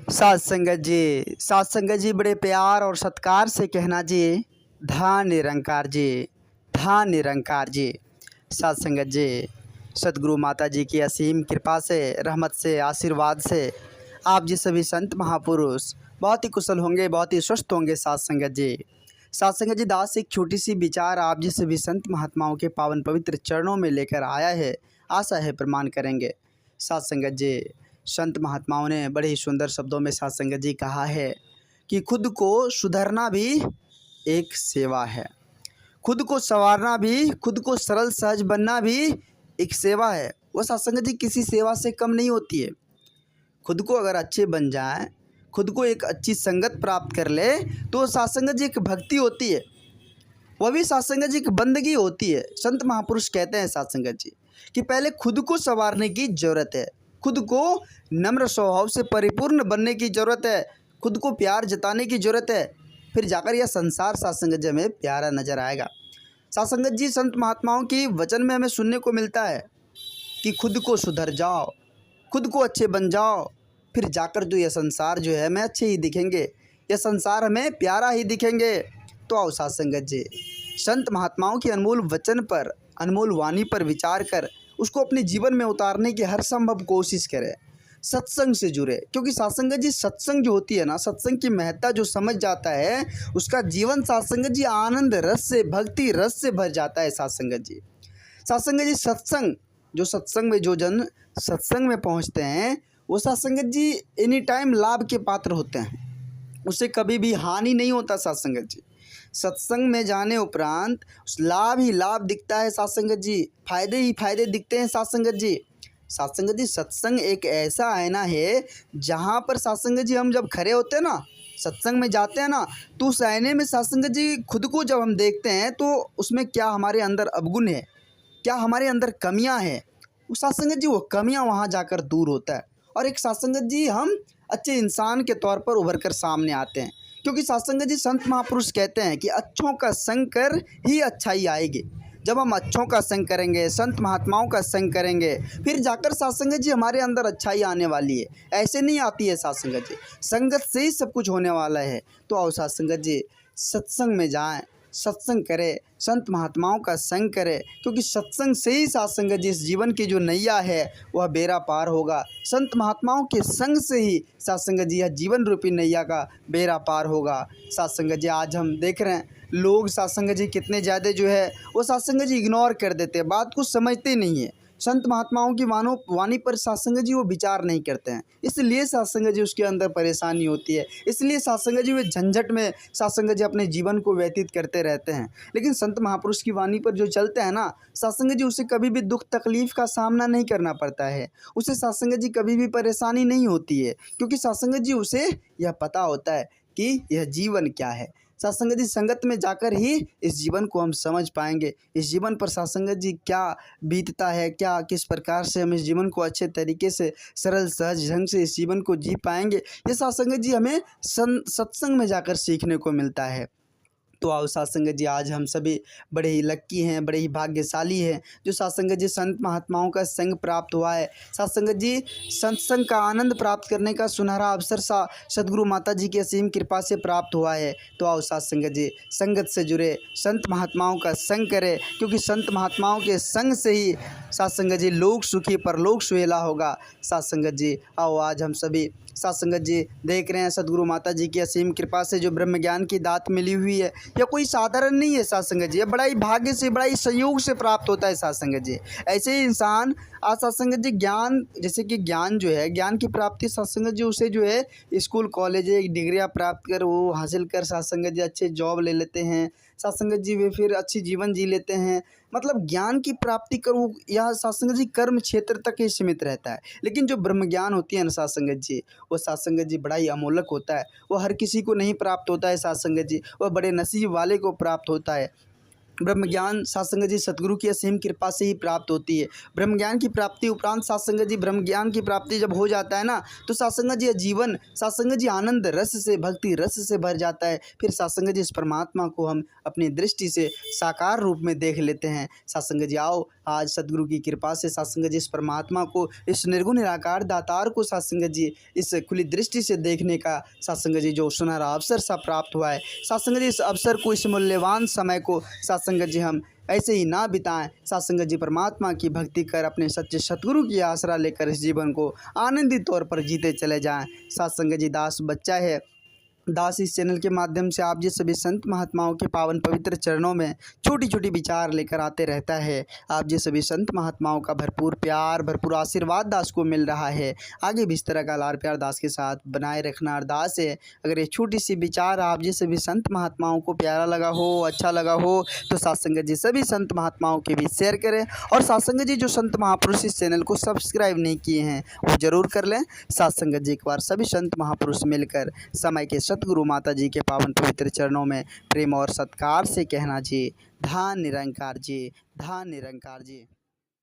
साथ संगत जी बड़े प्यार और सत्कार से कहना जी, धान निरंकार जी, धान निरंकार जी। साथ संगत जी, सदगुरु माता जी की असीम कृपा से, रहमत से, आशीर्वाद से आप जी सभी संत महापुरुष बहुत ही कुशल होंगे, बहुत ही स्वस्थ होंगे। साथ संगत जी, साथ संगत जी, दास एक छोटी सी विचार आप जी सभी संत महात्माओं के पावन पवित्र चरणों में लेकर आया है। आशा है प्रमाण करेंगे। साथ संगत जी, संत महात्माओं ने बड़े ही सुंदर शब्दों में साथ संगत जी कहा है कि खुद को सुधरना भी एक सेवा है, खुद को संवारना भी, खुद को सरल सहज बनना भी एक सेवा है। वो साथ संगत जी किसी सेवा से कम नहीं होती है। खुद को अगर अच्छे बन जाए, खुद को एक अच्छी संगत प्राप्त कर ले तो साथ संगत जी एक भक्ति होती है, वह भी साथ संगत जी एक बंदगी होती है। संत महापुरुष कहते हैं साथ संगत जी कि पहले खुद को संवारने की ज़रूरत है, खुद को नम्र स्वभाव से परिपूर्ण बनने की ज़रूरत है, खुद को प्यार जताने की ज़रूरत है, फिर जाकर यह संसार साथ संगत जी हमें प्यारा नजर आएगा। साथ संगत जी, संत महात्माओं की वचन में हमें सुनने को मिलता है कि खुद को सुधर जाओ, खुद को अच्छे बन जाओ, फिर जाकर जो यह संसार जो है हमें अच्छे ही दिखेंगे, यह संसार हमें प्यारा ही दिखेंगे। तो आओ साथ संगत जी, संत महात्माओं की अनमोल वचन पर, अनमोल वाणी पर विचार कर उसको अपने जीवन में उतारने की हर संभव कोशिश करें। सत्संग से जुड़े, क्योंकि साथ संगत जी सत्संग जो होती है ना, सत्संग की महत्ता जो समझ जाता है उसका जीवन साथ संगत जी आनंद रस से, भक्ति रस से भर जाता है। साथ संगत जी, साथ संगत जी, सत्संग जो सत्संग में जो जन सत्संग में पहुंचते हैं वो साथ संगत जी एनी टाइम लाभ के पात्र होते हैं, उससे कभी भी हानि नहीं होता। साथ संगत जी, सत्संग में जाने उपरांत लाभ ही लाभ दिखता है। साथ संगत जी, फायदे ही फायदे दिखते हैं। साथ संगत जी, साथ संगत जी, सत्संग एक ऐसा आईना है जहाँ पर साथ संगत जी हम जब खड़े होते हैं ना, सत्संग में जाते हैं ना, तो उस आईने में साथ संगत जी खुद को जब हम देखते हैं तो उसमें क्या हमारे अंदर अवगुण है, क्या हमारे अंदर कमियां हैं, वो साथ संगत जी वो कमियां वहाँ जाकर दूर होता है और एक साथ संगत जी हम अच्छे इंसान के तौर पर उभर कर सामने आते हैं। क्योंकि साथ संगत जी संत महापुरुष कहते हैं कि अच्छों का संग कर ही अच्छाई आएगी। जब हम अच्छों का संग करेंगे, संत महात्माओं का संग करेंगे, फिर जाकर साथ संगत जी हमारे अंदर अच्छाई आने वाली है। ऐसे नहीं आती है साथ संगत जी, संगत से ही सब कुछ होने वाला है। तो आओ साथ संगत जी, सत्संग में जाएं, सत्संग करें, संत महात्माओं का संग करें, क्योंकि सत्संग से ही साथ संगत जी इस जीवन की जो नैया है वह बेड़ा पार होगा। संत महात्माओं के संग से ही साथ संगत जी यह जीवन रूपी नैया का बेड़ा पार होगा। साथ संगत जी, आज हम देख रहे हैं लोग साथ संगत जी कितने ज़्यादा जो है वो साथ संगत जी इग्नोर कर देते हैं, बात को समझते नहीं है। संत महात्माओं की वाणी पर साथ संगत जी वो विचार नहीं करते हैं, इसलिए साथ संगत जी उसके अंदर परेशानी होती है, इसलिए साथ संगत जी वे झंझट में साथ संगत जी अपने जीवन को व्यतीत करते रहते हैं। लेकिन संत महापुरुष की वाणी पर जो चलते हैं ना, साथ संगत जी उसे कभी भी दुख तकलीफ का सामना नहीं करना पड़ता है, उसे साथ संगत जी कभी भी परेशानी नहीं होती है, क्योंकि साथ संगत जी उसे यह पता होता है कि यह जीवन क्या है। साथ संगत जी, संगत में जाकर ही इस जीवन को हम समझ पाएंगे, इस जीवन पर साथ संगत जी क्या बीतता है, क्या किस प्रकार से हम इस जीवन को अच्छे तरीके से सरल सहज ढंग से इस जीवन को जी पाएंगे, ये साथ संगत जी हमें सत्संग में जाकर सीखने को मिलता है। तो आओ साथ संगत जी, आज हम सभी बड़े ही लक्की हैं, बड़े ही भाग्यशाली हैं जो साथ संगत जी संत महात्माओं का संग प्राप्त हुआ है। साथ संगत जी, सत्संग का आनंद प्राप्त करने का सुनहरा अवसर सदगुरु माता जी की असीम कृपा से प्राप्त हुआ है। तो आओ साथ संगत जी, संगत से जुड़े, संत महात्माओं का संग करें, क्योंकि संत महात्माओं के संग से ही साथ संगत जी लोक सुखी परलोक सुहेला होगा। साथ संगत जी, आओ आज हम सभी साथ संगत जी देख रहे हैं सदगुरु माता जी की असीम कृपा से जो ब्रह्म ज्ञान की दात मिली हुई है, यह कोई साधारण नहीं है साथ संगत जी, यह बड़ा ही भाग्य से, बड़ा ही संयोग से प्राप्त होता है साथ संगत जी। ऐसे ही इंसान आज साथ संगत जी ज्ञान, जैसे कि ज्ञान जो है, ज्ञान की प्राप्ति साथ संगत जी उसे जो है स्कूल कॉलेज डिग्रियाँ प्राप्त कर वो हासिल कर साथ संगत जी अच्छे जॉब ले लेते हैं, साथ संगत जी वे फिर अच्छी जीवन जी लेते हैं। मतलब ज्ञान की प्राप्ति कर वो यह साथ संगत जी कर्म क्षेत्र तक ही सीमित रहता है। लेकिन जो ब्रह्म ज्ञान होती है ना साथ संगत जी, वो साथ संगत जी बड़ा ही अमोलक होता है, वो हर किसी को नहीं प्राप्त होता है साथ संगत जी, वह बड़े नसीब वाले को प्राप्त होता है। ब्रह्म ज्ञान साथ संगत जी सतगुरु की असीम कृपा से ही प्राप्त होती है। ब्रह्म ज्ञान की प्राप्ति उपरांत साथ संगत जी, ब्रह्म ज्ञान की प्राप्ति जब हो जाता है ना, तो साथ संगत जी जीवन साथ संगत जी आनंद रस से, भक्ति रस से भर जाता है। फिर साथ संगत जी इस परमात्मा को हम अपनी दृष्टि से साकार रूप में देख लेते हैं। साथ संगत जी, आओ आज सदगुरु की कृपा से साथ संगत जी इस परमात्मा को, इस निर्गुण निराकार दातार को साथ संगत जी इस खुली दृष्टि से देखने का साथ संगत जी जो सुनहरा अवसर सा प्राप्त हुआ है। साथ संगत जी इस अवसर को, इस मूल्यवान समय को साथ संगत जी हम ऐसे ही ना बिताएं। साथ संगत जी परमात्मा की भक्ति कर अपने सच्चे सतगुरु की आसरा लेकर इस जीवन को आनंदित तौर पर जीते चले जाएं। साथ संगत जी दास बच्चा है, दास इस चैनल के माध्यम से आप जी सभी संत महात्माओं के पावन पवित्र चरणों में छोटी छोटी विचार लेकर आते रहता है। आप जी सभी संत महात्माओं का भरपूर प्यार, भरपूर आशीर्वाद दास को मिल रहा है। आगे भी इस तरह का लाड़ प्यार दास के साथ बनाए रखना अरदास है। अगर ये छोटी सी विचार आप जी सभी संत महात्माओं को प्यारा लगा हो, अच्छा लगा हो, तो साथ संगत जी सभी संत महात्माओं के बीच शेयर करें। और साथ संगत जी जो संत महापुरुष इस चैनल को सब्सक्राइब नहीं किए हैं वो जरूर कर लें। साथ संगत जी एक बार सभी संत महापुरुष मिलकर समय के सतगुरु माता जी के पावन पवित्र चरणों में प्रेम और सत्कार से कहना जी, धन निरंकार जी, धन निरंकार जी।